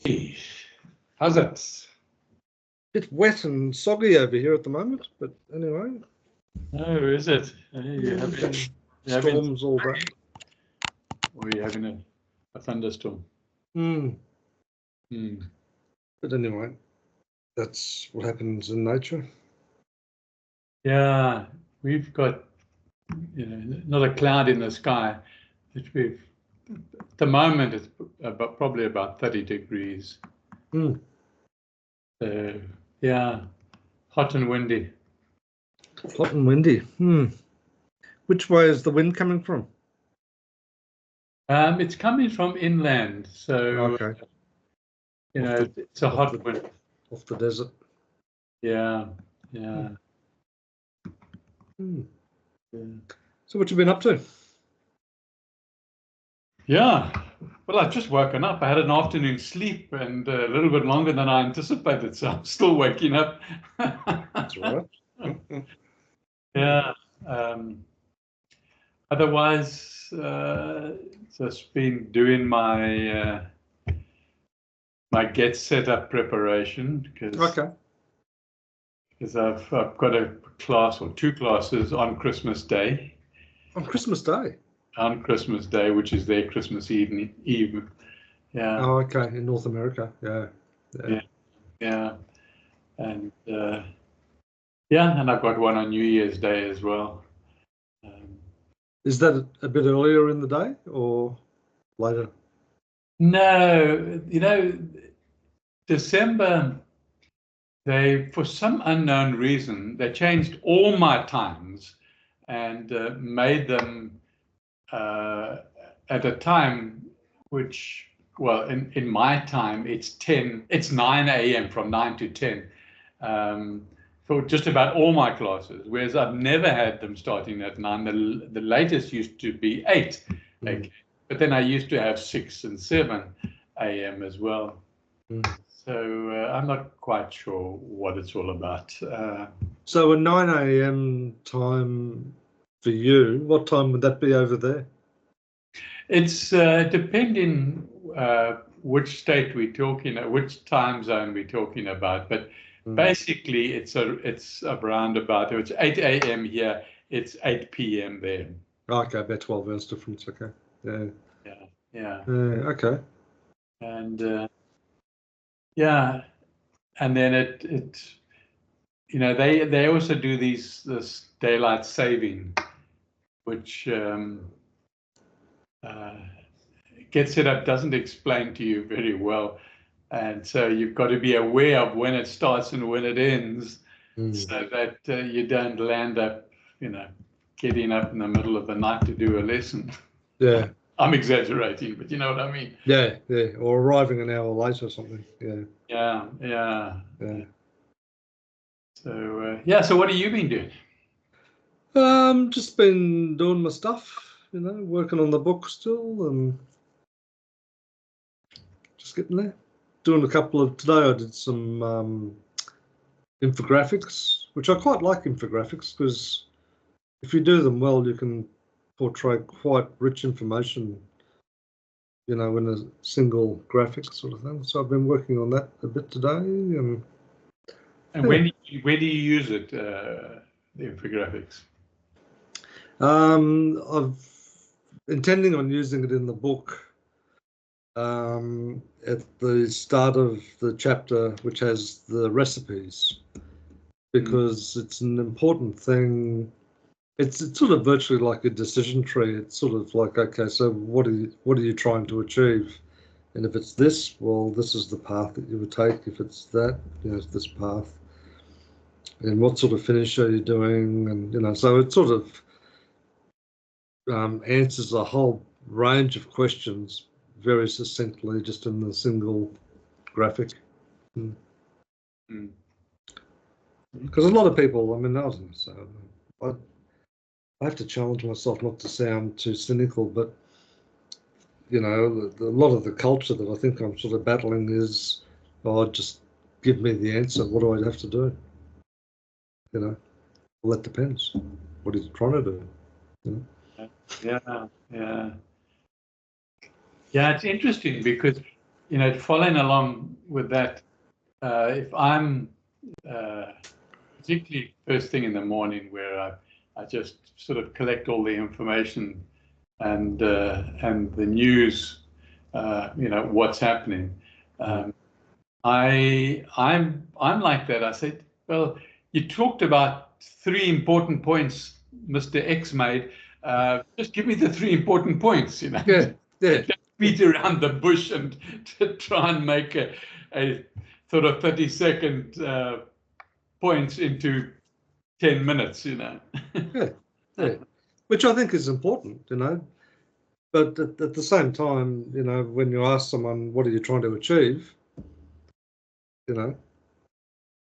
Hey, how's it? Bit wet and soggy over here at the moment, but anyway. Oh, is it? You having storms all day. or are you having a thunderstorm? But anyway, that's what happens in nature. Yeah, we've got not a cloud in the sky. At the moment it's probably about 30 degrees. So yeah, hot and windy. Hot and windy. Which way is the wind coming from? It's coming from inland, so okay. It's a hot wind off the desert. Yeah. So what you been up to? Yeah, well, I've just woken up. I had an afternoon sleep and a little bit longer than I anticipated, so I'm still waking up. That's all right. Yeah. Otherwise, just been doing my my get set up preparation because I've got a class or two classes on Christmas Day. On Christmas Day? On Christmas Day, which is their Christmas Eve. Yeah. Oh, okay. In North America. Yeah. And and I've got one on New Year's Day as well. Is that a bit earlier in the day or later? No, December, for some unknown reason, they changed all my times and made them at a time which, well, in my time, it's 9 a.m. from 9 to 10 for just about all my classes, whereas I've never had them starting at 9. The latest used to be 8. Okay. But then I used to have 6 and 7 a.m. as well. So I'm not quite sure what it's all about. So a 9 a.m. time for you, what time would that be over there? It's depending which state we're talking, which time zone we're talking about. But basically, it's around about, it's 8 a.m. here, it's 8 p.m. there. Okay, about 12 hours difference. Okay. Yeah. Okay. And and then they also do this daylight saving, which Get Set Up doesn't explain to you very well, and so you've got to be aware of when it starts and when it ends, so that you don't land up, getting up in the middle of the night to do a lesson. Yeah. I'm exaggerating, but you know what I mean. Yeah, or arriving an hour late or something. Yeah. So what have you been doing? Just been doing my stuff, working on the book still and just getting there. Doing a couple of, today I did some infographics, which I quite like infographics because if you do them well, you can portray quite rich information, in a single graphic sort of thing. So I've been working on that a bit today. And when do you use it, the infographics? I'm intending on using it in the book at the start of the chapter, which has the recipes, because it's an important thing. It's sort of virtually like a decision tree. It's sort of like, okay, so what are you trying to achieve? And if it's this, well, this is the path that you would take. If it's that, it's this path. And what sort of finish are you doing? And so it sort of answers a whole range of questions very succinctly, just in the single graphic. Because a lot of people, I don't know, so I have to challenge myself not to sound too cynical, but a lot of the culture that I think I'm sort of battling is, just give me the answer. What do I have to do? Well, that depends. What are you trying to do? Yeah, it's interesting because following along with that, if I'm particularly first thing in the morning, where I just sort of collect all the information and the news, what's happening. I'm like that. I said, well, you talked about 3 important points Mr. X made. Just give me the 3 important points, Yeah. Don't beat around the bush and to try and make a sort of 30-second points into 10 minutes, Yeah. Which I think is important, But at the same time, when you ask someone, what are you trying to achieve?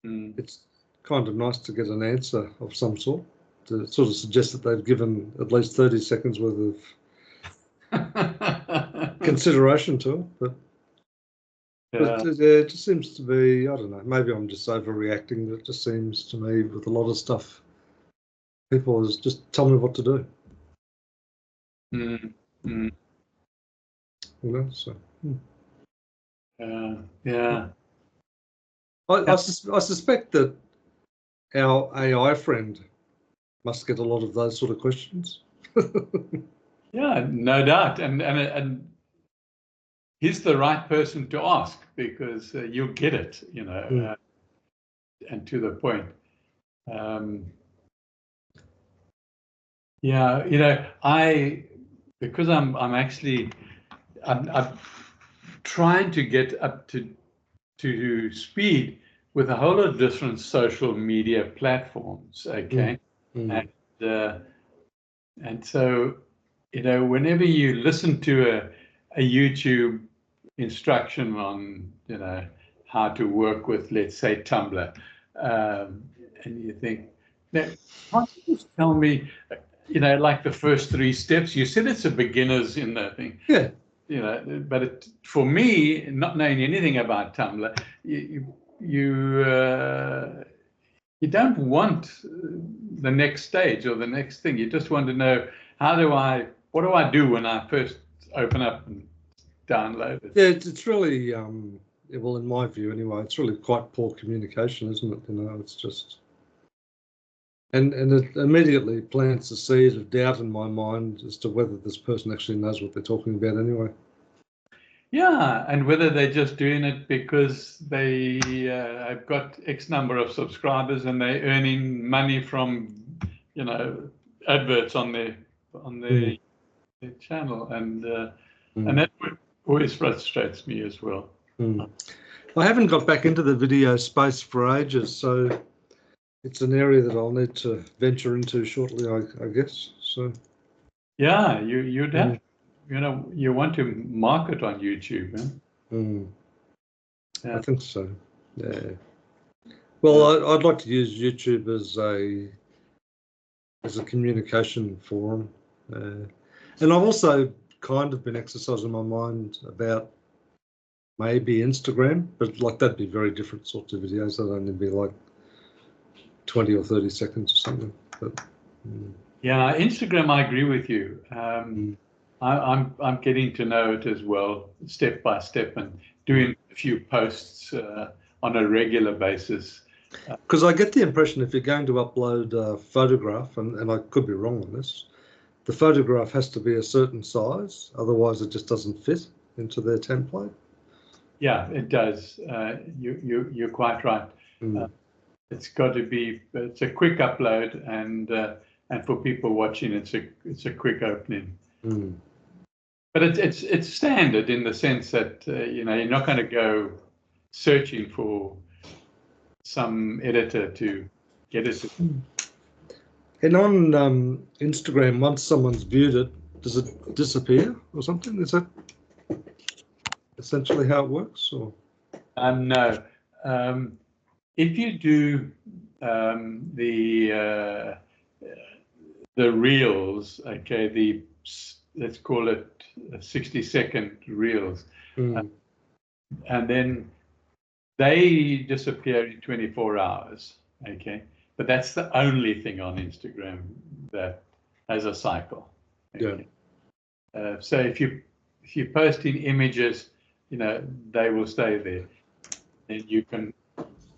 It's kind of nice to get an answer of some sort to sort of suggest that they've given at least 30 seconds worth of consideration to it. But it just seems to be, I don't know, maybe I'm just overreacting, but it just seems to me with a lot of stuff, people just tell me what to do. So. Yeah. I suspect that our AI friend must get a lot of those sort of questions. Yeah, no doubt, and he's the right person to ask, because you'll get it, and to the point. Because I'm trying to get up to speed with a whole lot of different social media platforms, okay? And so, whenever you listen to a YouTube instruction on, how to work with, let's say, Tumblr, and you think, now, can't you just tell me, like the first 3 steps? You said it's a beginner's in the thing. Yeah. But for me, not knowing anything about Tumblr, you don't want the next stage or the next thing. You just want to know, what do I do when I first open up and download it? Yeah, it's really, well, in my view anyway, it's really quite poor communication, isn't it? It's just, and it immediately plants a seed of doubt in my mind as to whether this person actually knows what they're talking about anyway. Yeah, and whether they're just doing it because they have got X number of subscribers and they're earning money from, adverts on their channel, and that always frustrates me as well. I haven't got back into the video space for ages, so it's an area that I'll need to venture into shortly, I guess. So. Yeah, you'd have. You want to market on YouTube, huh? I think so. Yeah. Well, I'd like to use YouTube as a communication forum, and I've also kind of been exercising my mind about maybe Instagram, but like that'd be very different sorts of videos. That'd only be like 20 or 30 seconds or something. But, yeah, Instagram, I agree with you. I'm getting to know it as well, step by step, and doing a few posts on a regular basis. Because I get the impression if you're going to upload a photograph, and I could be wrong on this, the photograph has to be a certain size, otherwise it just doesn't fit into their template. Yeah, it does. You're quite right. It's got to be. It's a quick upload, and for people watching, it's a quick opening. But it's standard in the sense that you're not going to go searching for some editor to get it. And on Instagram, once someone's viewed it, does it disappear or something? Is that essentially how it works? Or no. If you do the reels, okay, let's call it 60-second reels, and then they disappear in 24 hours, okay? But that's the only thing on Instagram that has a cycle. Okay? Yeah. So if you're posting images they will stay there. And you can,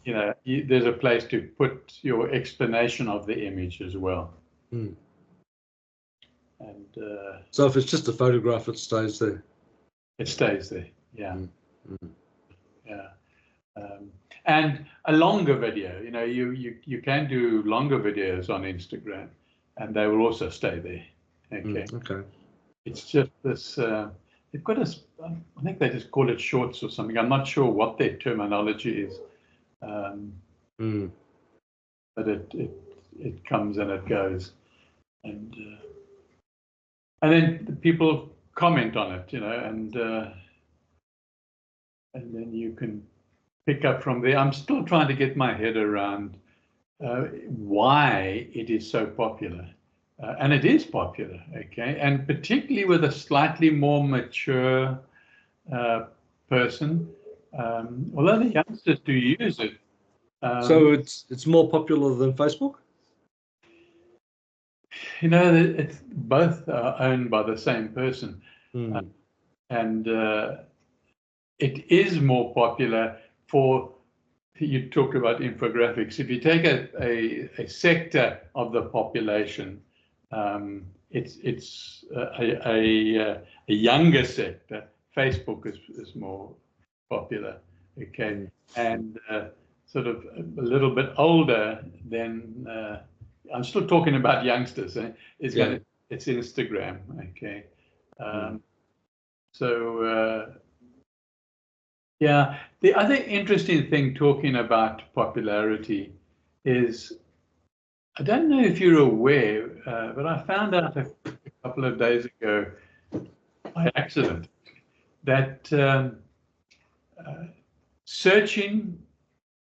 there's a place to put your explanation of the image as well. Mm. And so if it's just a photograph, it stays there. It stays there. Yeah. Mm. Mm. Yeah. And a longer video, you can do longer videos on Instagram, and they will also stay there. Okay. Okay. It's just this. They've got a. I think they just call it shorts or something. I'm not sure what their terminology is, but it comes and it goes, and then people comment on it, and then you can pick up from there. I'm still trying to get my head around why it is so popular. And it is popular, okay? And particularly with a slightly more mature person, although the youngsters do use it. So it's more popular than Facebook? It's both owned by the same person. And it is more popular for, you talked about infographics. If you take a sector of the population, it's a younger sector. Facebook is more popular, okay, and sort of a little bit older than. I'm still talking about youngsters. It's Instagram, okay. So yeah, the other interesting thing talking about popularity is, I don't know if you're aware, but I found out a couple of days ago by accident that searching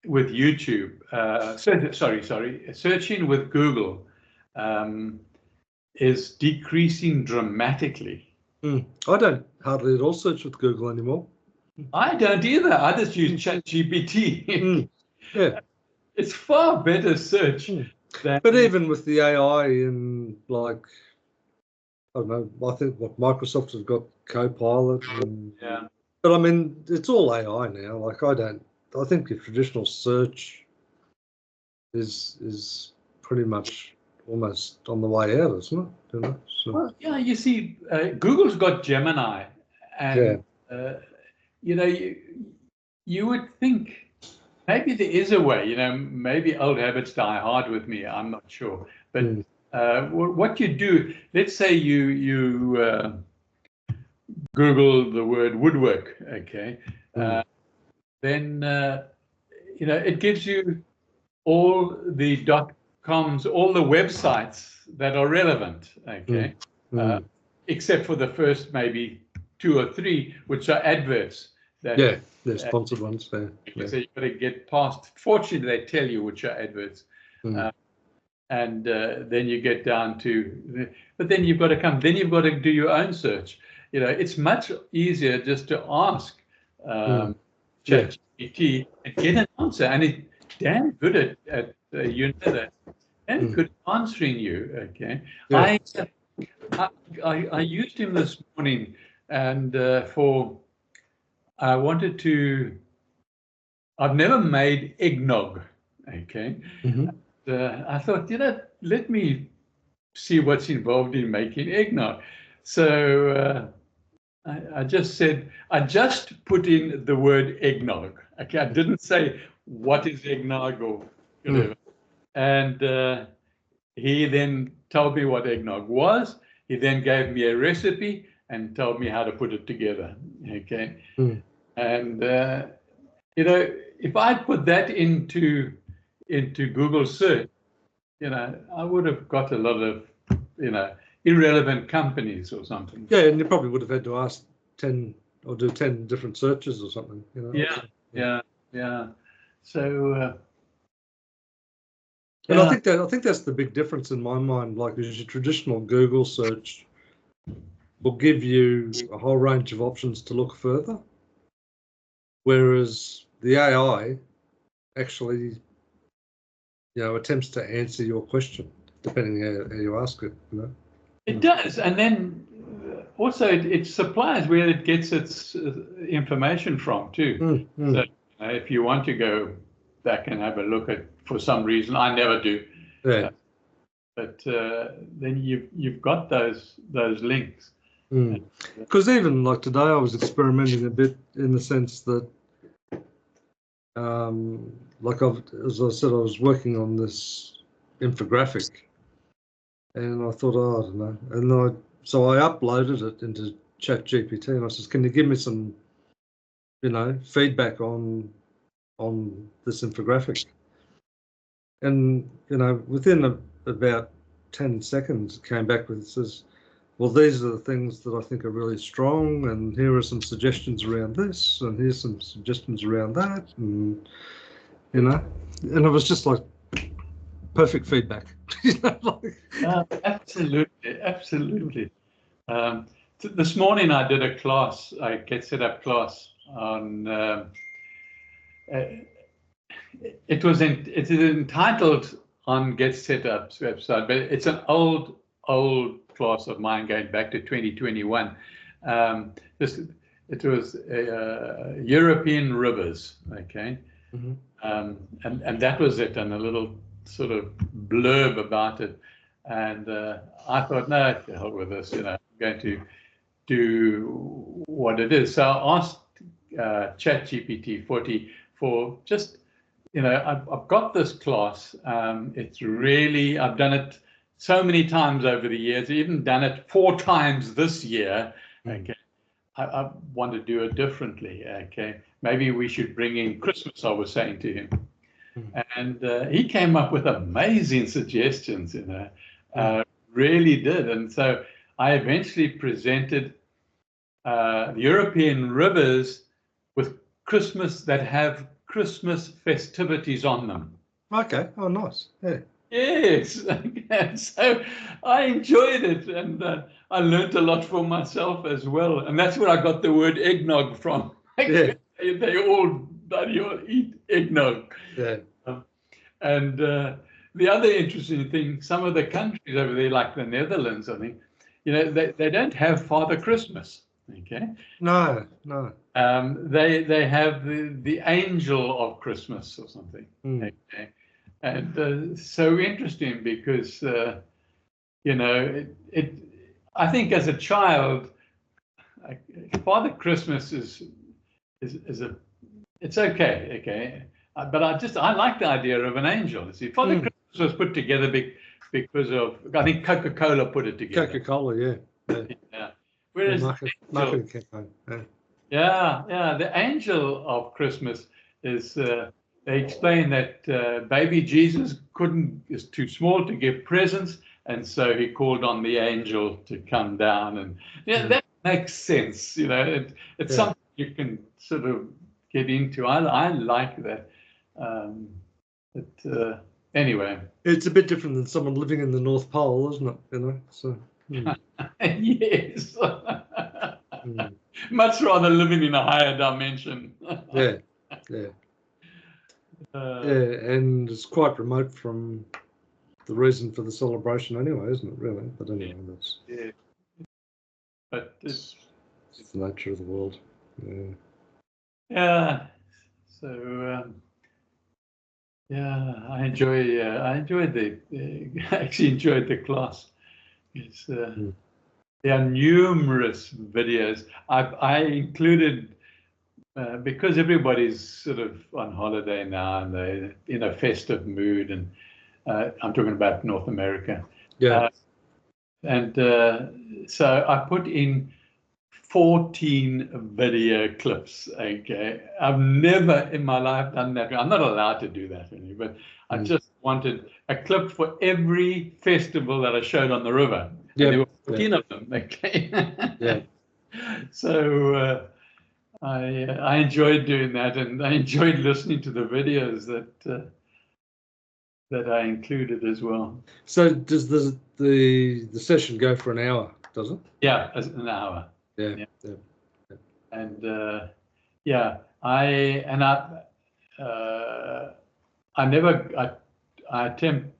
with YouTube, searching with Google is decreasing dramatically. I don't hardly at all search with Google anymore. I don't either. I just use ChatGPT. Yeah. It's far better search. But even with the AI and I don't know, I think what Microsoft has got Copilot. Yeah. But I mean, it's all AI now. I think your traditional search is pretty much almost on the way out, isn't it? So. Well, yeah, you see, Google's got Gemini, and you would think maybe there is a way. Maybe old habits die hard with me. I'm not sure, but what you do, let's say you Google the word woodwork, okay, then it gives you all the .coms, all the websites that are relevant, okay, except for the first maybe 2 or 3, which are adverts. They're sponsored ones there. So you've got to get past. Fortunately, they tell you which are adverts, and then you get down to. But then you've got to come. Then you've got to do your own search. It's much easier just to ask ChatGPT and get an answer, and it's damn good at that, and good answering you. Okay, yeah. I used him this morning, and I wanted to. I've never made eggnog. Okay, I thought, let me see what's involved in making eggnog. So I just said, I just put in the word eggnog. Okay, I didn't say what is eggnog or whatever. And he then told me what eggnog was. He then gave me a recipe and told me how to put it together. Okay, and if I put that into Google search, I would have got a lot of irrelevant companies or something. Yeah, and you probably would have had to ask 10 or do 10 different searches or something. Yeah. So. And I think that's the big difference in my mind. Like, your traditional Google search will give you a whole range of options to look further, whereas the AI actually, attempts to answer your question depending how you ask it. It does, and then also it supplies where it gets its information from too. So if you want to go back and have a look at, for some reason, I never do. Yeah. But then you've got those links. Because even like today, I was experimenting a bit in the sense that, like as I said, I was working on this infographic, and I thought, oh, I don't know, and so I uploaded it into ChatGPT, and I said, can you give me some, feedback on this infographic? And within about 10 seconds, it came back with, it says, well, these are the things that I think are really strong, and here are some suggestions around this, and here's some suggestions around that, and and it was just like perfect feedback. Absolutely. This morning I did a class, a Get Set Up class on. It is entitled on Get Set Up's website, but it's an old class of mine going back to 2021. It was European rivers, okay, and that was it, and a little sort of blurb about it. And I thought, no, to hell with this, I'm going to do what it is. So I asked ChatGPT 40 for just, I've got this class. It's really, I've done it so many times over the years, even done it 4 times this year. Okay. I want to do it differently. Okay. Maybe we should bring in Christmas, I was saying to him. And he came up with amazing suggestions, really did. And so I eventually presented the European rivers with Christmas that have Christmas festivities on them. Okay. Oh, nice. Yeah. Yes. So I enjoyed it, and I learned a lot for myself as well. And that's where I got the word eggnog from. Yeah. They all eat eggnog. Yeah. And the other interesting thing, some of the countries over there, like the Netherlands, I think, they don't have Father Christmas. Okay. No. They have the angel of Christmas or something. Okay. And so interesting because I think as a child, Father Christmas is it's okay. But I like the idea of an angel. You see, Father Christmas was put together because of, I think Coca-Cola put it together. Coca-Cola, yeah. Whereas marketing campaign. the angel of Christmas is, they explain that baby Jesus is too small to give presents, and so he called on the angel to come down, and that makes sense. It's something you can sort of get into. I like that. But anyway, it's a bit different than someone living in the North Pole, isn't it? So yes. Much rather living in a higher dimension. Yeah, and it's quite remote from the reason for the celebration anyway, isn't it, really? But anyway, that's... Yeah. But it's the nature of the world. Yeah. So, I enjoyed actually enjoyed the class. It's, there are numerous videos. I included, because everybody's sort of on holiday now and they're in a festive mood, and I'm talking about North America. Yeah. So I put in 14 video clips. Okay, I've never in my life done that. I'm not allowed to do that anymore, but I just wanted a clip for every festival that I showed on the river. Yeah, there were 14 of them. Okay. Yeah. So I enjoyed doing that, and I enjoyed listening to the videos that I included as well. So does the session go for an hour? Does it? Yeah, an hour. Yeah. And I attempt,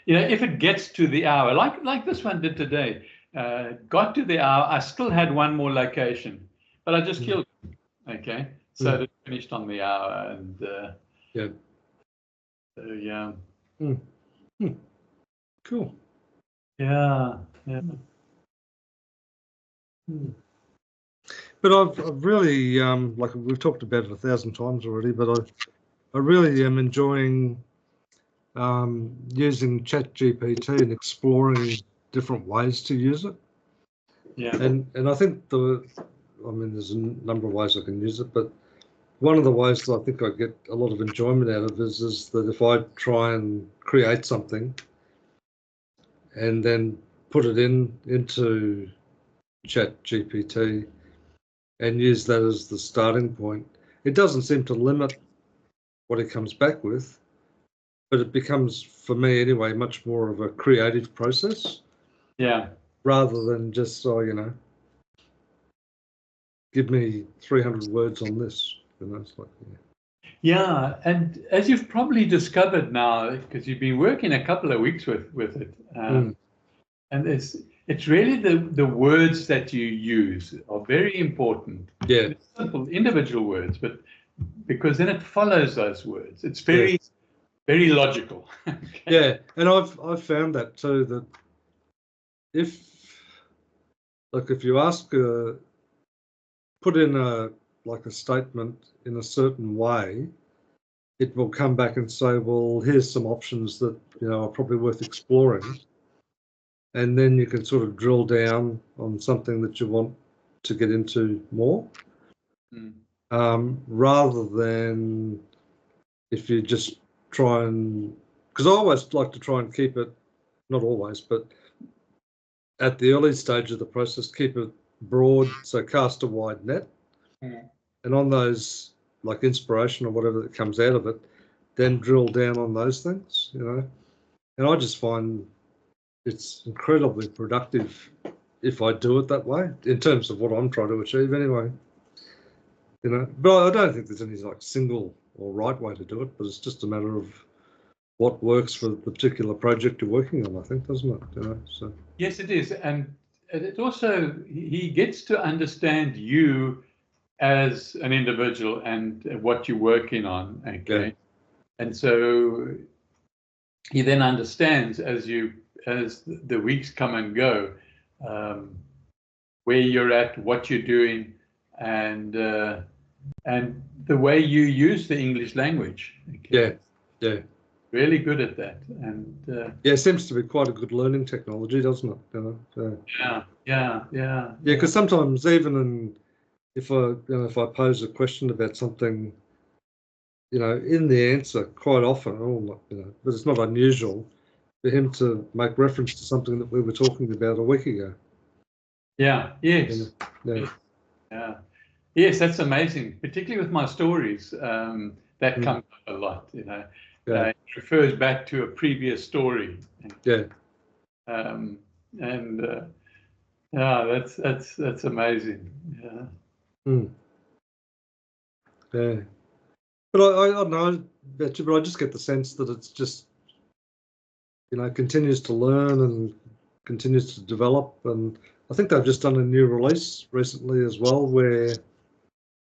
if it gets to the hour, like this one did today, got to the hour. I still had one more location, but I just killed it. Okay, so it finished on the hour, and yeah. So, yeah. Cool. Yeah. But I've really like we've talked about it 1,000 times already, but I really am enjoying using ChatGPT and exploring different ways to use it. Yeah. And I think there's a number of ways I can use it, but one of the ways that I think I get a lot of enjoyment out of is that if I try and create something and then put it into ChatGPT and use that as the starting point, it doesn't seem to limit what it comes back with, but it becomes, for me anyway, much more of a creative process. Yeah. Rather than just, give me 300 words on this. It's like, Yeah, and as you've probably discovered now, because you've been working a couple of weeks with it, and it's really the words that you use are very important. Yeah. It's simple individual words, but because then it follows those words. It's very very logical. Okay. Yeah, and I've found that too, that if you ask put in a statement in a certain way, it will come back and say, well, here's some options that are probably worth exploring, and then you can sort of drill down on something that you want to get into more, rather than if you just try and, because I always like to try and keep it, not always, but at the early stage of the process, keep it broad, so cast a wide net. And on those, like inspiration or whatever that comes out of it, then drill down on those things, And I just find it's incredibly productive if I do it that way, in terms of what I'm trying to achieve anyway. But I don't think there's any single or right way to do it, but it's just a matter of what works for the particular project you're working on, I think, doesn't it? So. Yes, it is. And it also, he gets to understand you as an individual and what you're working on. Okay. Yeah. And so he then understands as the weeks come and go, where you're at, what you're doing, and the way you use the English language. Okay? Yeah. Really good at that, and it seems to be quite a good learning technology, doesn't it? So. Yeah. Because sometimes even if I pose a question about something, in the answer, quite often, but it's not unusual for him to make reference to something that we were talking about a week ago. Yeah. Yes. Yeah. Yes, that's amazing. Particularly with my stories, that comes up a lot. It refers back to a previous story. Yeah. That's amazing. Yeah. Yeah. But I don't know, but I just get the sense that it's just, continues to learn and continues to develop. And I think they've just done a new release recently as well, where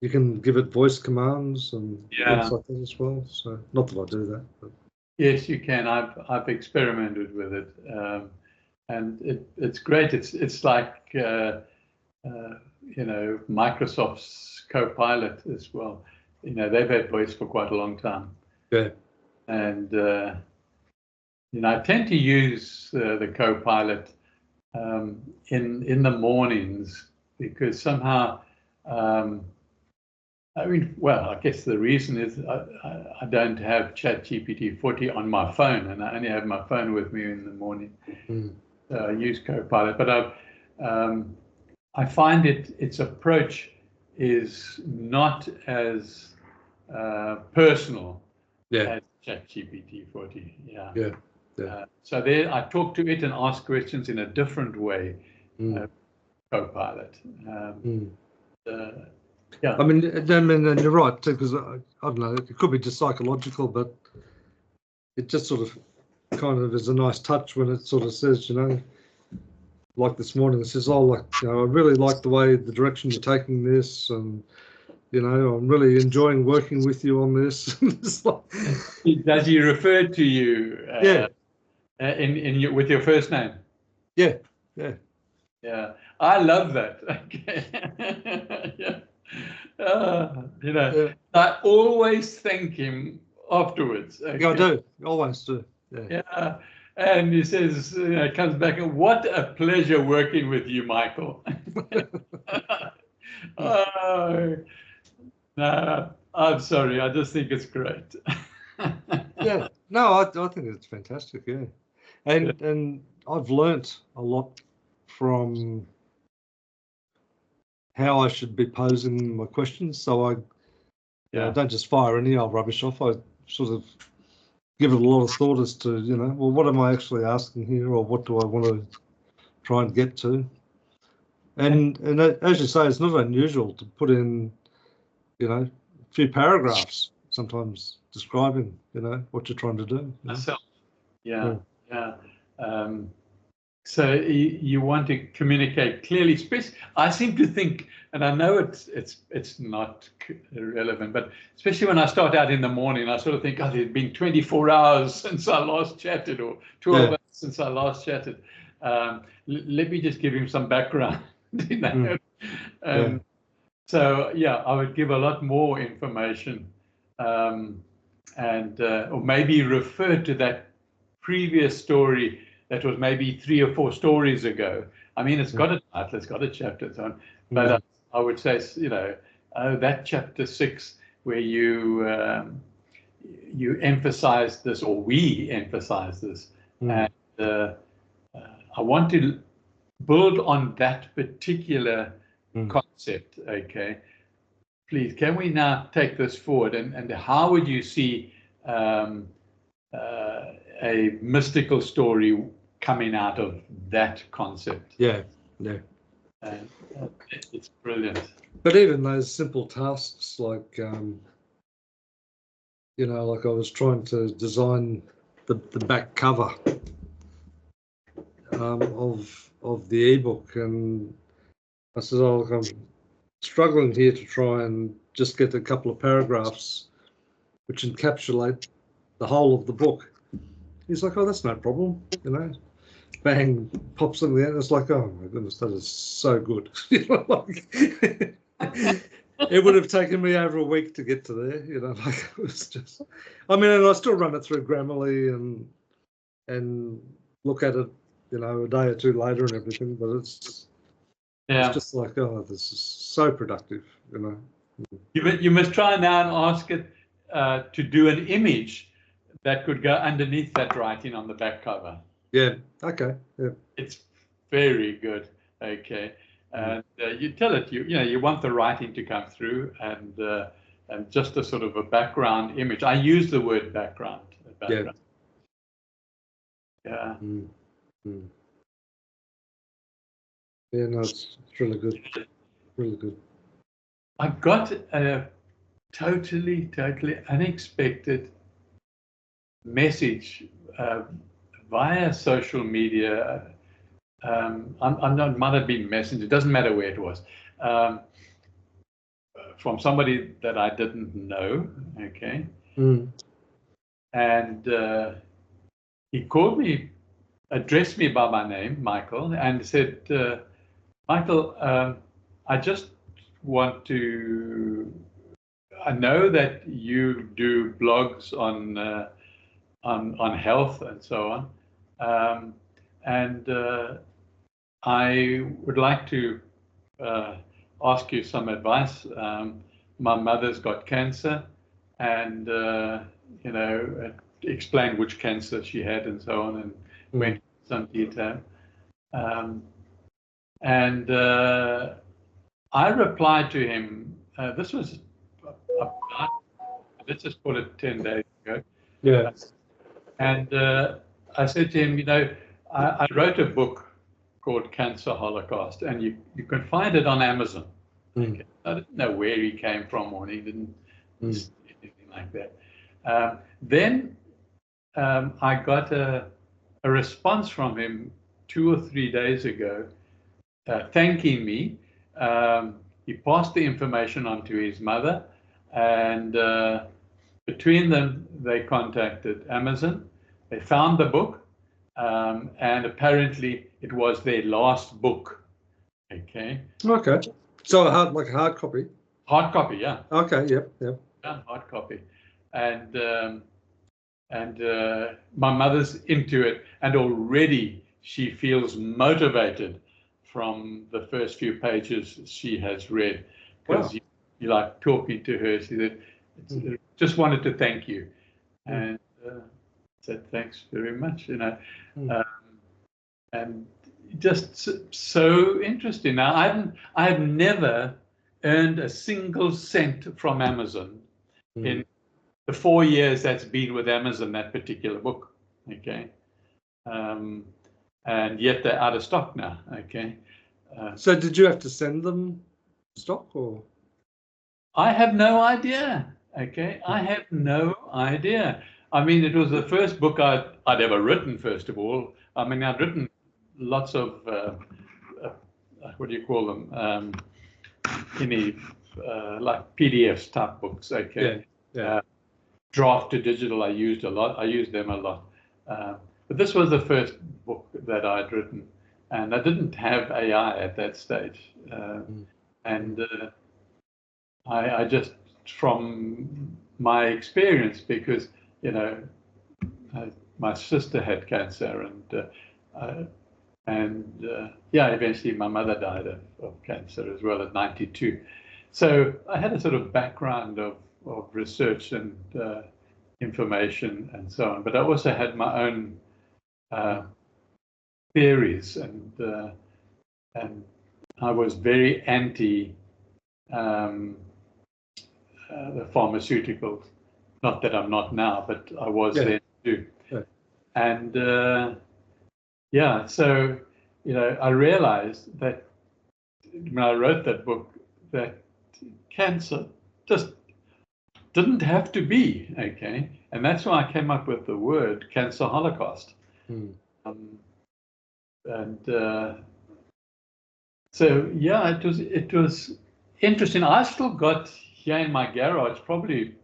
you can give it voice commands and things like that as well. So not that I do that. But. Yes, you can. I've experimented with it, and it's great. It's like Microsoft's Copilot as well. They've had voice for quite a long time. Yeah. And I tend to use the Copilot in the mornings, because somehow, I guess the reason is I don't have ChatGPT 40 on my phone, and I only have my phone with me in the morning. So I use Copilot, but I find its approach is not as personal as ChatGPT 40. Yeah. So there, I talk to it and ask questions in a different way. Copilot. Yeah. I mean, you're right too, because I don't know, it could be just psychological, but it just sort of kind of is a nice touch when it sort of says, like this morning, it says, "Oh, like, I really like the way the direction you're taking this, and I'm really enjoying working with you on this." It's like, Does he refer to you yeah, with your first name? yeah. Yeah, I love that. Okay. Yeah. Yeah. I always thank him afterwards. Okay? Yeah, I do. I always do. Yeah. Yeah. And he says, comes back, and what a pleasure working with you, Michael. Oh, no, I'm sorry. I just think it's great. Yeah. No, I think it's fantastic. Yeah. And I've learnt a lot from how I should be posing my questions. So I don't just fire any old rubbish off. I sort of give it a lot of thought as to, well, what am I actually asking here, or what do I want to try and get to? And as you say, it's not unusual to put in, a few paragraphs sometimes describing, what you're trying to do. Myself. Yeah. So you want to communicate clearly. I seem to think, and I know it's not relevant, but especially when I start out in the morning, I sort of think, oh, it's been 24 hours since I last chatted, or 12 hours since I last chatted. Let me just give him some background. So yeah, I would give a lot more information, and or maybe refer to that previous story that was maybe 3 or 4 stories ago. I mean, it's got a title, it's got a chapter, and so on. But I would say, that chapter 6 where you emphasize this, or we emphasize this, and I want to build on that particular concept. Okay, please, can we now take this forward, and how would you see a mystical story coming out of that concept? Yeah. It's brilliant. But even those simple tasks, like like I was trying to design the back cover of the ebook, and I said, "Oh, look, I'm struggling here to try and just get a couple of paragraphs which encapsulate the whole of the book." He's like, "Oh, that's no problem, Bang, pops in there. It's like, oh my goodness, that is so good. It would have taken me over a week to get to there, it was just, and I still run it through Grammarly and look at it, a day or two later and everything, but it's just like, oh, this is so productive, You must try now and ask it to do an image that could go underneath that writing on the back cover. Yeah. Okay. Yeah. It's very good. Okay. And you tell it, you want the writing to come through, and just a sort of a background image. I use the word background. Yeah. Yeah. Yeah, no, it's really good. Really good. I got a totally unexpected message via social media. I'm not, might have been Messenger, it doesn't matter where it was, from somebody that I didn't know. Okay. And he called me, addressed me by my name, Michael, and said, Michael, I just want to, I know that you do blogs on health and so on, and I would like to ask you some advice. My mother's got cancer, and explain which cancer she had and so on, and went into some detail. And I replied to him. This was let's just call it 10 days ago. Yeah. And I said to him, I wrote a book called Cancer Holocaust, and you can find it on Amazon. Okay. I didn't know where he came from, or he didn't say anything like that. Then I got a response from him 2 or 3 days ago, thanking me. He passed the information on to his mother, and between them, they contacted Amazon. They found the book, and apparently it was their last book. Okay. Okay. So like a hard copy. Hard copy, yeah. Okay. Yep. Yep. Yeah, hard copy, and my mother's into it, and already she feels motivated from the first few pages she has read, because you like talking to her. She said, just wanted to thank you, and said thanks very much, you know, and just so interesting. Now I have never earned a single cent from Amazon in the 4 years that's been with Amazon, that particular book. Okay. And yet they're out of stock now. Okay. So did you have to send them stock, or? I have no idea. Okay. I have no idea. I mean, it was the first book I'd ever written, first of all. I mean, I'd written lots of, what do you call them? Like PDFs type books. Okay. Yeah. Draft to digital, I used a lot. I used them a lot. But this was the first book that I'd written, and I didn't have AI at that stage. And I just, from my experience, because, you know, my sister had cancer, and eventually my mother died of cancer as well at 92. So I had a sort of background of research and information and so on, but I also had my own theories, and I was very anti the pharmaceuticals. Not that I'm not now, but I was then too. Yeah. And so, you know, I realized that when I wrote that book, that cancer just didn't have to be, okay? And that's why I came up with the word cancer holocaust. So yeah, it was interesting. I still got here in my garage probably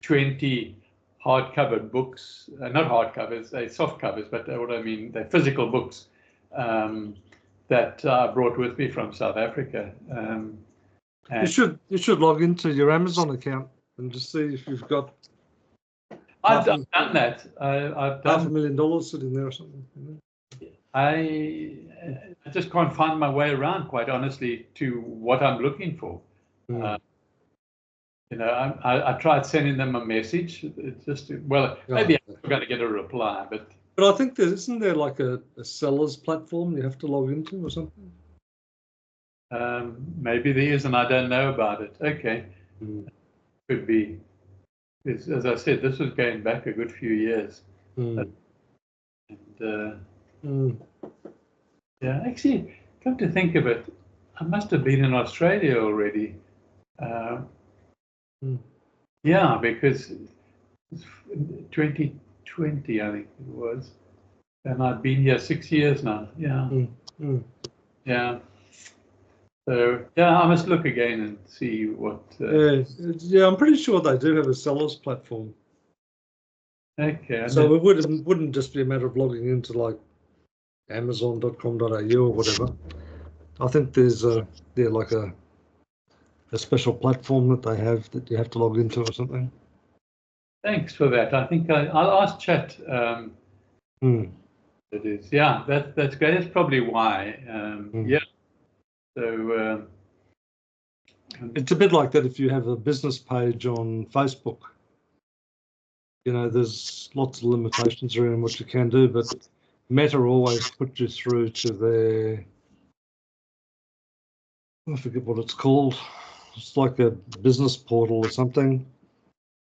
20 hardcover books, not hardcovers, they're soft covers, but what I mean, they're physical books that I brought with me from South Africa. You should log into your Amazon account and just see if you've got. I've done that. I've done $500,000 sitting there or something. I just can't find my way around, quite honestly, to what I'm looking for. You know, I tried sending them a message. It just, maybe I'm going to get a reply, but I think isn't there like a seller's platform you have to log into or something? Maybe there is, and I don't know about it. Okay, could be. As I said, this was going back a good few years. Yeah, actually, come to think of it, I must have been in Australia already. Yeah, because 2020, I think it was, and I've been here 6 years now. Yeah. Yeah. So yeah, I must look again and see what. Yeah, I'm pretty sure they do have a seller's platform. Okay. So it wouldn't just be a matter of logging into like Amazon.com.au or whatever. I think there's like a special platform that they have that you have to log into or something. Thanks for that. I think I'll ask Chat. It is. Yeah, that's great. That's probably why. Yeah. So it's a bit like that if you have a business page on Facebook. You know, there's lots of limitations around what you can do, but Meta always puts you through to their, I forget what it's called. It's like a business portal or something.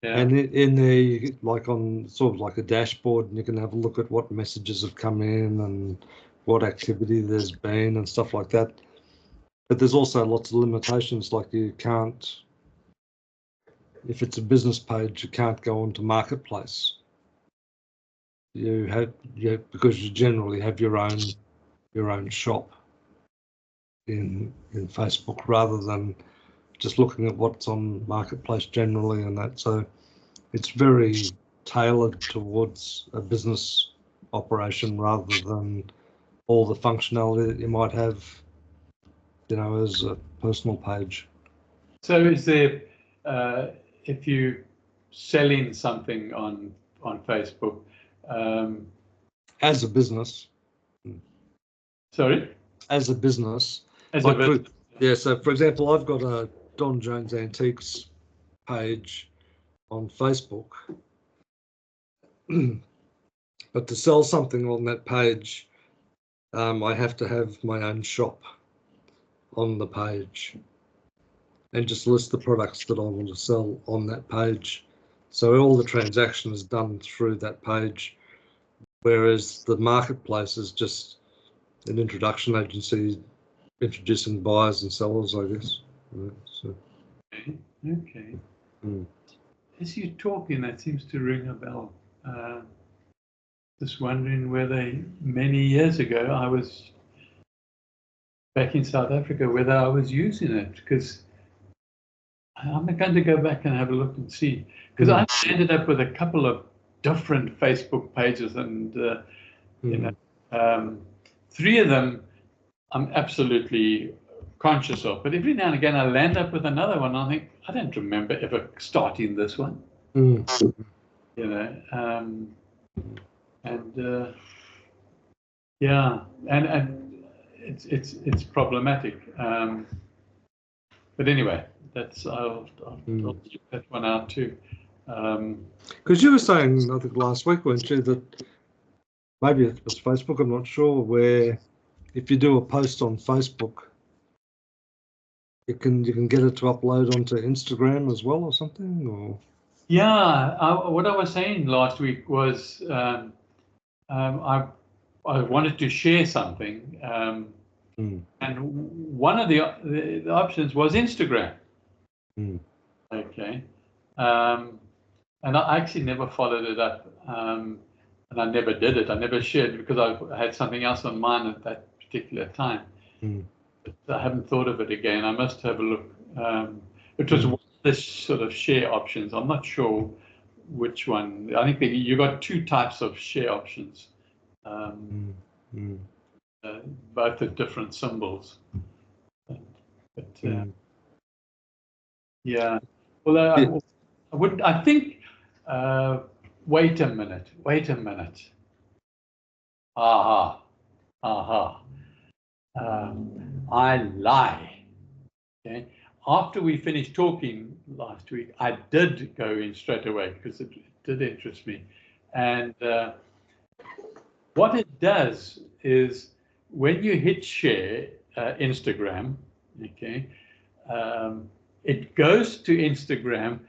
Yeah. And in there, you get like on sort of like a dashboard, and you can have a look at what messages have come in and what activity there's been and stuff like that. But there's also lots of limitations, like you can't, if it's a business page, you can't go onto Marketplace. Because you generally have your own your own shop in Facebook rather than just looking at what's on Marketplace generally and that. So it's very tailored towards a business operation rather than all the functionality that you might have, as a personal page. So is there, if you selling something on Facebook, as a business. Sorry? As a business. As a business. Yeah, so for example, I've got a Don Jones Antiques page on Facebook. But to sell something on that page, I have to have my own shop on the page and just list the products that I want to sell on that page. So all the transaction is done through that page, whereas the marketplace is just an introduction agency introducing buyers and sellers, I guess. Yeah, so. Okay. As you're talking, that seems to ring a bell. Just wondering whether many years ago I was back in South Africa, whether I was using it, because I'm going to go back and have a look and see, because I ended up with a couple of different Facebook pages, and three of them I'm absolutely conscious of, but every now and again I land up with another one. I think I don't remember ever starting this one. Yeah, and it's problematic. But anyway, that's I'll check that one out too. Because you were saying, I think last week, weren't you, that maybe it was Facebook, I'm not sure, where if you do a post on Facebook, you can get it to upload onto Instagram as well or something, or? Yeah, what I was saying last week was I wanted to share something, and one of the options was Instagram. Okay, and I actually never followed it up, and I never did it. I never shared it because I had something else on mind at that particular time. But I haven't thought of it again. I must have a look. It was one of the sort of share options. I'm not sure which one. I think you got two types of share options, both at different symbols. But yeah. Well, I would. I think. Wait a minute. Aha. I lie. Okay. After we finished talking last week, I did go in straight away because it did interest me. And what it does is when you hit share Instagram, okay, it goes to Instagram,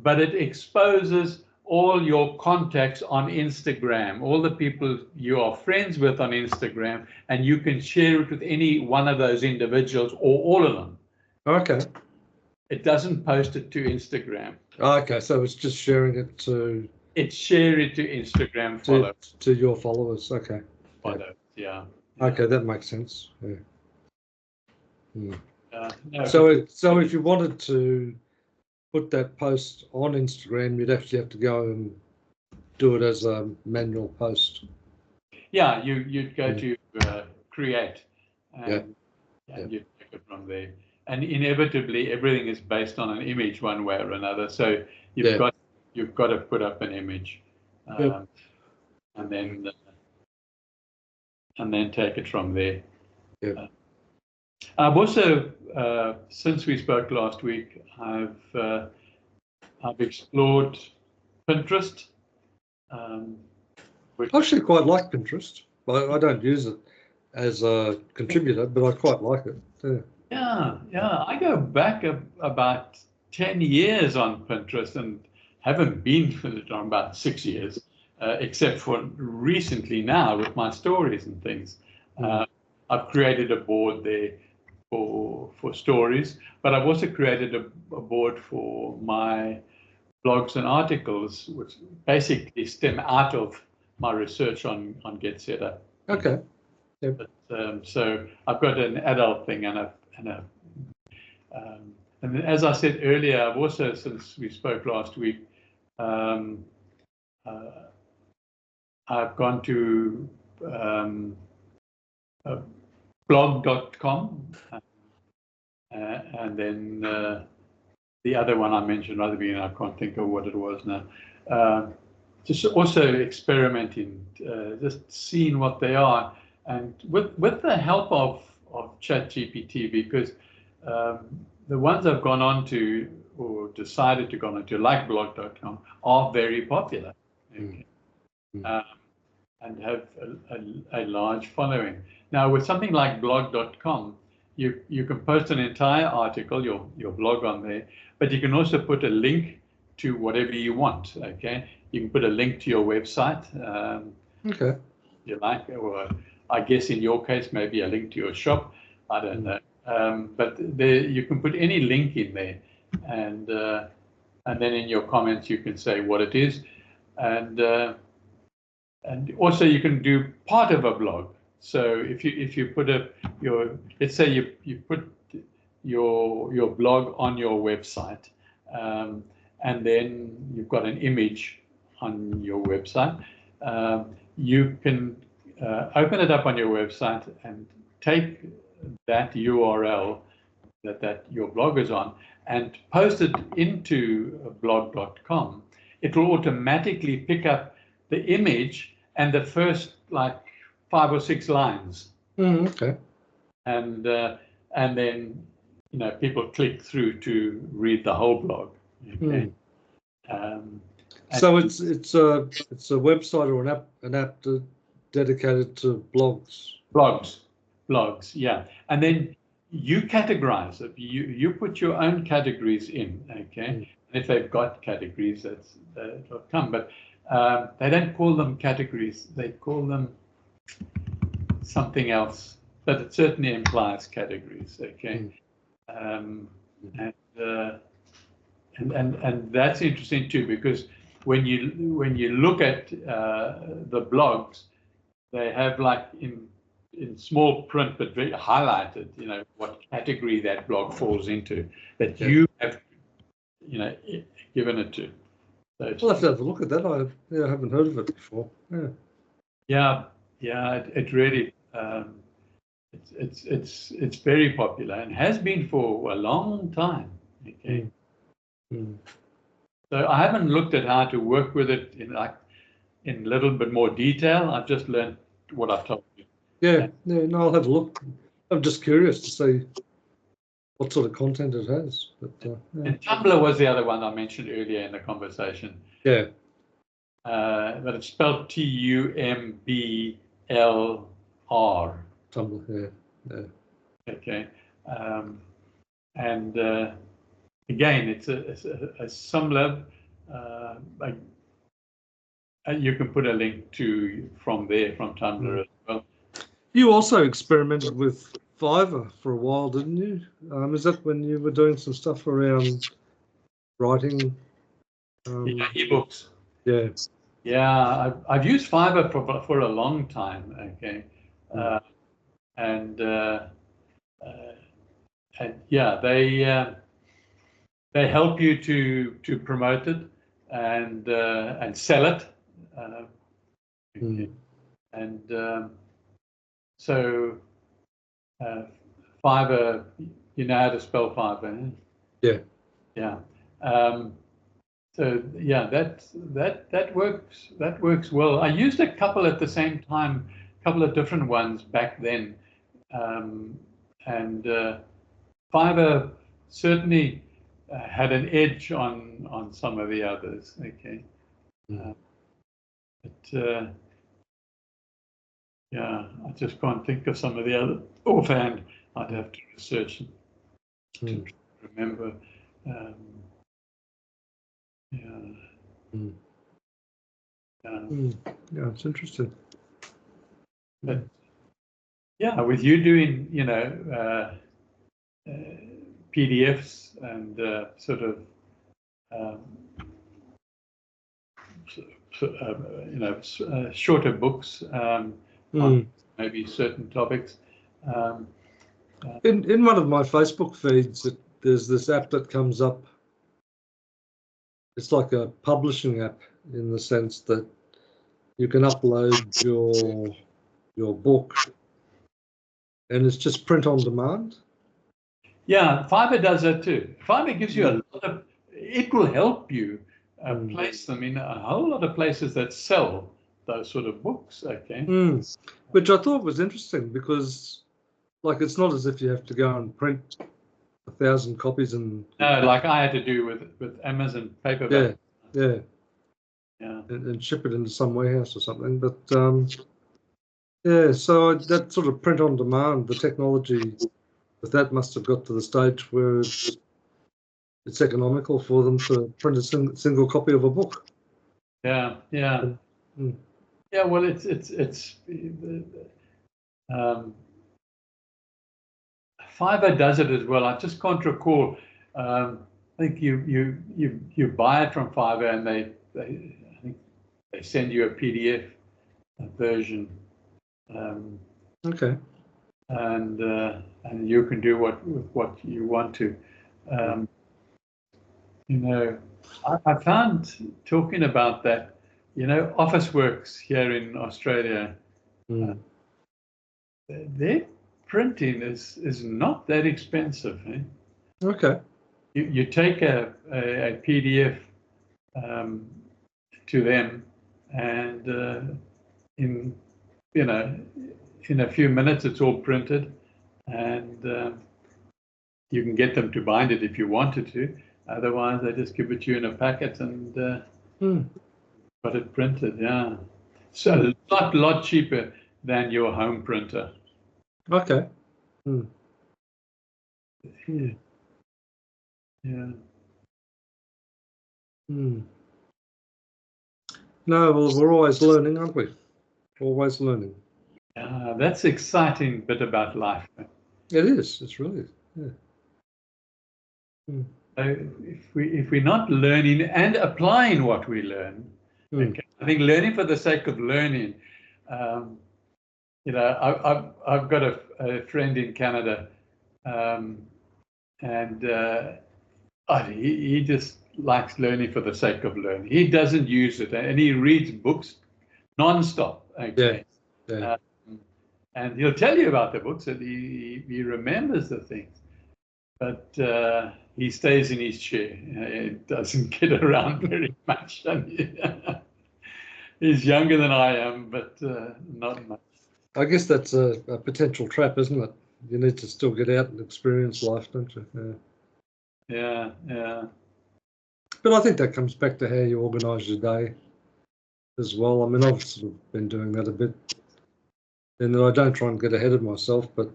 but it exposes all your contacts on Instagram, all the people you are friends with on Instagram, and you can share it with any one of those individuals or all of them. Okay. It doesn't post it to Instagram. Okay, so it's just sharing it to... It's share it to Instagram followers. To your followers, okay. Followers, yeah. Okay, that makes sense. Yeah. No, so if you wanted to put that post on Instagram, you'd actually have to go and do it as a manual post. Yeah, you'd go to create, and you take it from there. And inevitably, everything is based on an image one way or another. So you've got to put up an image, and then take it from there. I've also, since we spoke last week, I've explored Pinterest. I actually quite like Pinterest. I don't use it as a contributor, but I quite like it. Yeah. I go back about 10 years on Pinterest and haven't been for about 6 years, except for recently now with my stories and things. I've created a board there for stories, but I've also created a board for my blogs and articles, which basically stem out of my research on Get Set Up. Okay. Yep. But, so I've got an adult thing and as I said earlier, I've also, since we spoke last week, I've gone to blog.com, and then the other one I mentioned right at the beginning, I can't think of what it was now. Just also experimenting, just seeing what they are, and with the help of ChatGPT, because the ones I've gone on to or decided to go on to, like blog.com, are very popular. Okay. And have a large following. Now, with something like blog.com, you can post an entire article, your blog on there, but you can also put a link to whatever you want. Okay, you can put a link to your website. Okay. You like, or I guess in your case, maybe a link to your shop. I don't know. But there, you can put any link in there, and then in your comments you can say what it is, and also you can do part of a blog. So if you put let's say you put your blog on your website, and then you've got an image on your website, you can open it up on your website and take that URL that your blog is on and post it into blog.com. It will automatically pick up the image and the first like 5 or 6 lines. Okay. And then people click through to read the whole blog. Okay. So it's a website or an app dedicated to blogs. Blogs, yeah. And then you categorize it. You put your own categories in, okay? And if they've got categories, that'll come. But they don't call them categories. They call them something else. But it certainly implies categories, okay? And that's interesting too, because when you look at the blogs, they have like in small print but very highlighted, what category that blog falls into, that you have, given it to. So I'll have to have a look at that. I haven't heard of it before. Yeah, it really it's very popular and has been for a long time. Okay. So I haven't looked at how to work with it in a little bit more detail. I've just learned what I've told you. Yeah, no, I'll have a look. I'm just curious to see what sort of content it has. But, And Tumblr was the other one I mentioned earlier in the conversation. Yeah. But it's spelled Tumbler. Tumblr, yeah. Okay. And again, it's a similar. You can put a link from Tumblr as well. You also experimented with Fiverr for a while, didn't you? Is that when you were doing some stuff around writing? Ebooks. Yeah. Yeah, I've used Fiverr for a long time. Okay. And yeah, they help you to promote it and sell it. Okay. And so Fiverr, you know how to spell Fiverr? Eh? Yeah. So yeah, that works. That works well. I used a couple at the same time, a couple of different ones back then, and Fiverr certainly had an edge on some of the others. Okay, but yeah, I just can't think of some of the other offhand. I'd have to research to remember. Yeah, it's interesting. But yeah, with you doing, PDFs and sort of, shorter books on maybe certain topics. In one of my Facebook feeds, there's this app that comes up. It's like a publishing app in the sense that you can upload your book, and it's just print on demand. Yeah, Fiverr does that too. Fiverr gives you a lot of. It will help you place them in a whole lot of places that sell those sort of books. Okay. Which I thought was interesting because, like, it's not as if you have to go and print 1,000 copies and. No, like I had to do with Amazon paperback. Yeah. Yeah. And ship it into some warehouse or something, but yeah. So that sort of print on demand, the technology with that must have got to the stage where it's economical for them to print a single copy of a book. Yeah. Yeah. Yeah. Well, it's. Fiverr does it as well. I just can't recall. I think you buy it from Fiverr, and I think they send you a PDF version. Okay. And you can do what you want to. I found, talking about that, Officeworks here in Australia, their printing is not that expensive. Eh? Okay. You take a PDF to them, and in a few minutes it's all printed, and you can get them to bind it if you wanted to. Otherwise, they just give it to you in a packet and got it printed. Yeah, so a lot cheaper than your home printer. Okay. Yeah. No, well, we're always learning, aren't we? Always learning. That's the exciting bit about life. It is. It's really. Yeah. If we're not learning and applying what we learn, okay, I think learning for the sake of learning. I've got a friend in Canada, and he just likes learning for the sake of learning. He doesn't use it, and he reads books non-stop. Okay. Yeah. And he'll tell you about the books, and he remembers the things, but he stays in his chair. He doesn't get around very much. He's younger than I am, but not much. I guess that's a potential trap, isn't it? You need to still get out and experience life, don't you? Yeah. But I think that comes back to how you organise your day as well. I mean, I've sort of been doing that a bit. And I don't try and get ahead of myself, but,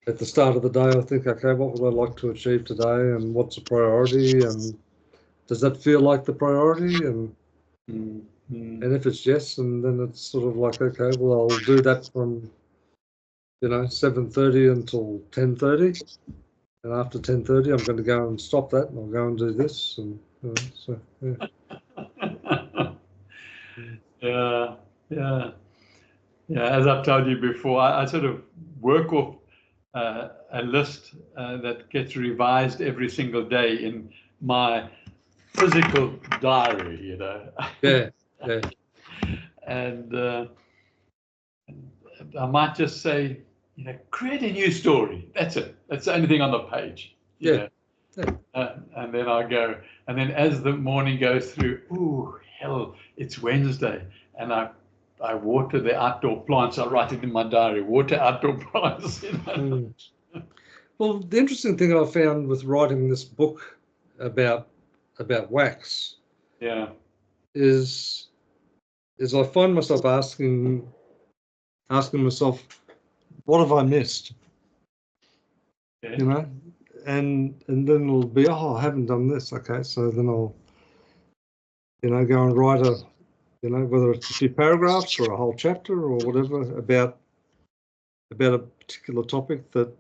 at the start of the day, I think, okay, what would I like to achieve today, and what's a priority, and does that feel like the priority? And if it's yes, and then it's sort of like, okay, well, I'll do that from 7:30 until 10:30, and after 10:30, I'm going to go and stop that, and I'll go and do this, and so yeah. Yeah. As I've told you before, I sort of work off a list that gets revised every single day in my physical diary, Yeah. And I might just say, create a new story. That's it. That's the only thing on the page. Yeah. And then I go, and then as the morning goes through, ooh, hell, it's Wednesday, and I water the outdoor plants. I write it in my diary, water outdoor plants. Well, the interesting thing I found with writing this book about wax, is I find myself asking myself, what have I missed? Yeah. And then it'll be, I haven't done this. Okay, so then I'll go and write whether it's a few paragraphs or a whole chapter or whatever about a particular topic that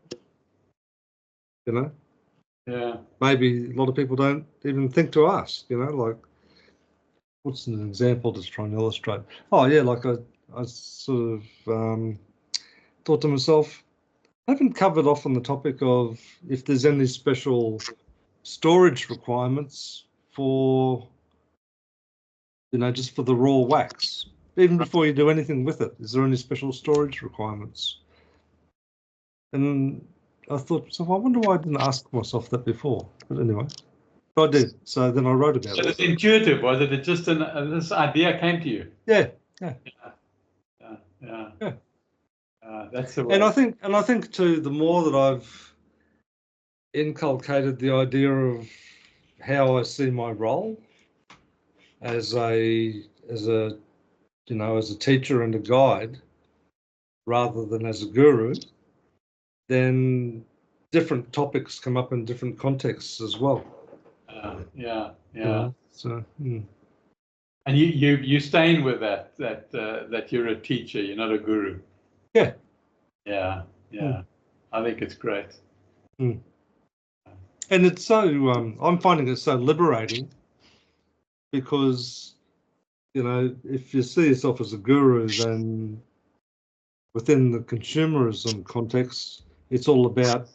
maybe a lot of people don't even think to ask. Like, what's an example to try and illustrate? Oh yeah, like I sort of thought to myself, I haven't covered off on the topic of if there's any special storage requirements for, just for the raw wax, even before you do anything with it. Is there any special storage requirements? And I thought, so I wonder why I didn't ask myself that before. But anyway, I did. So then I wrote about it. It's intuitive, was it? It just this idea came to you. Yeah. That's the way. And I think too, the more that I've inculcated the idea of how I see my role as a teacher and a guide, rather than as a guru, then different topics come up in different contexts as well. Yeah. So. And you staying with that you're a teacher, you're not a guru. Yeah. I think it's great. And it's so I'm finding it so liberating, because if you see yourself as a guru, then within the consumerism context, it's all about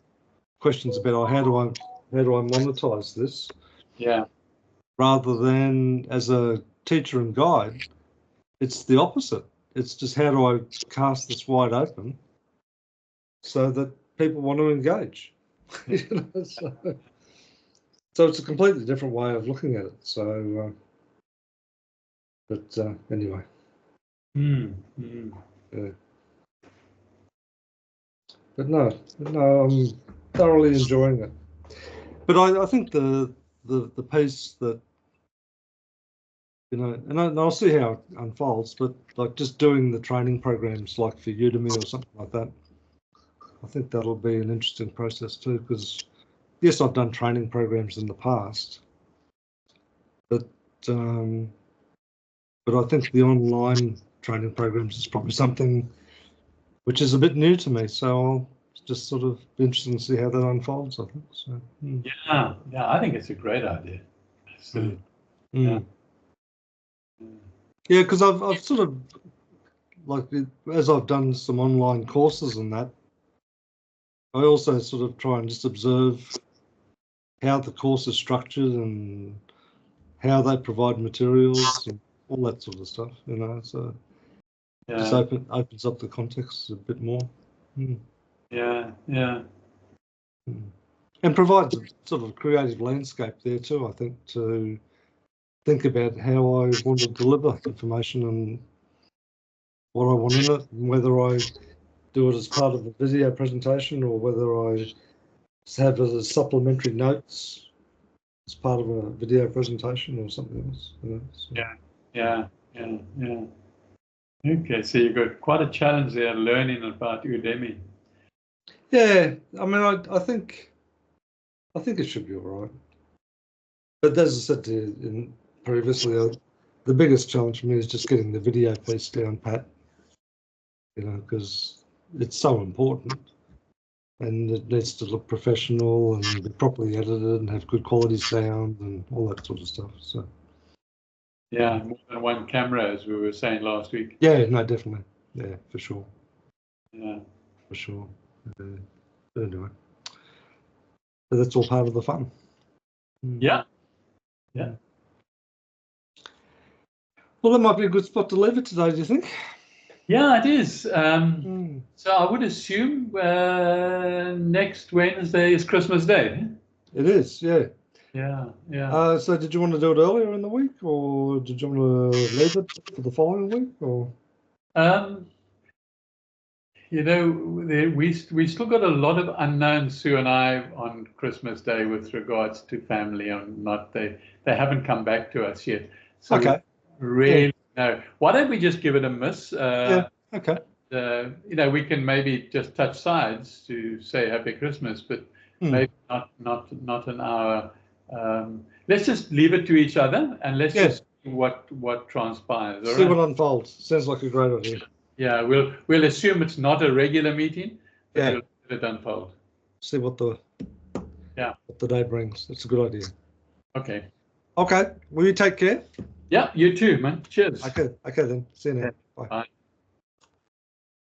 questions about how do I monetize this? Yeah. Rather than as a teacher and guide, it's the opposite. It's just how do I cast this wide open so that people want to engage. So it's a completely different way of looking at it. So, but anyway. Yeah. But no, I'm thoroughly enjoying it. But I think the piece that, and I'll see how it unfolds, but like just doing the training programs like for Udemy or something like that, I think that'll be an interesting process too, because yes, I've done training programs in the past, but I think the online training programs is probably something which is a bit new to me. So I'll just sort of be interested to see how that unfolds, I think. So, Yeah, I think it's a great idea. Absolutely. Yeah, because I've sort of, like, as I've done some online courses and that, I also sort of try and just observe how the course is structured and how they provide materials and all that sort of stuff, so it just opens up the context a bit more. Yeah. And provides a sort of creative landscape there too, I think, to think about how I want to deliver information and what I want in it, and whether I do it as part of a video presentation or whether I have it as supplementary notes as part of a video presentation or something else. So. Yeah. Okay, so you've got quite a challenge there learning about Udemy. Yeah, I mean, I think it should be all right. But as I said to you previously, the biggest challenge for me is just getting the video piece down pat, because it's so important and it needs to look professional and be properly edited and have good quality sound and all that sort of stuff. So. Yeah, more than one camera, as we were saying last week. Yeah, no, definitely. Yeah, for sure. Yeah, for sure. But anyway, but that's all part of the fun. Yeah. Well, that might be a good spot to leave it today, do you think? Yeah, it is. So I would assume next Wednesday is Christmas Day. It is, yeah. Yeah. So did you want to do it earlier in the week, or did you want to leave it for the following week, or? We still got a lot of unknowns, Sue and I, on Christmas Day with regards to family or not. They haven't come back to us yet. So okay. Really, no. Why don't we just give it a miss? Yeah. Okay. We can maybe just touch sides to say Happy Christmas, but maybe not an hour. Let's just leave it to each other and let's just see what transpires. See what unfolds. Sounds like a great idea. Yeah, we'll assume it's not a regular meeting. But we'll let it unfold. See what the day brings. That's a good idea. Okay. Okay. Will you take care? Yeah, you too, man. Cheers. Okay then. See you now. Bye.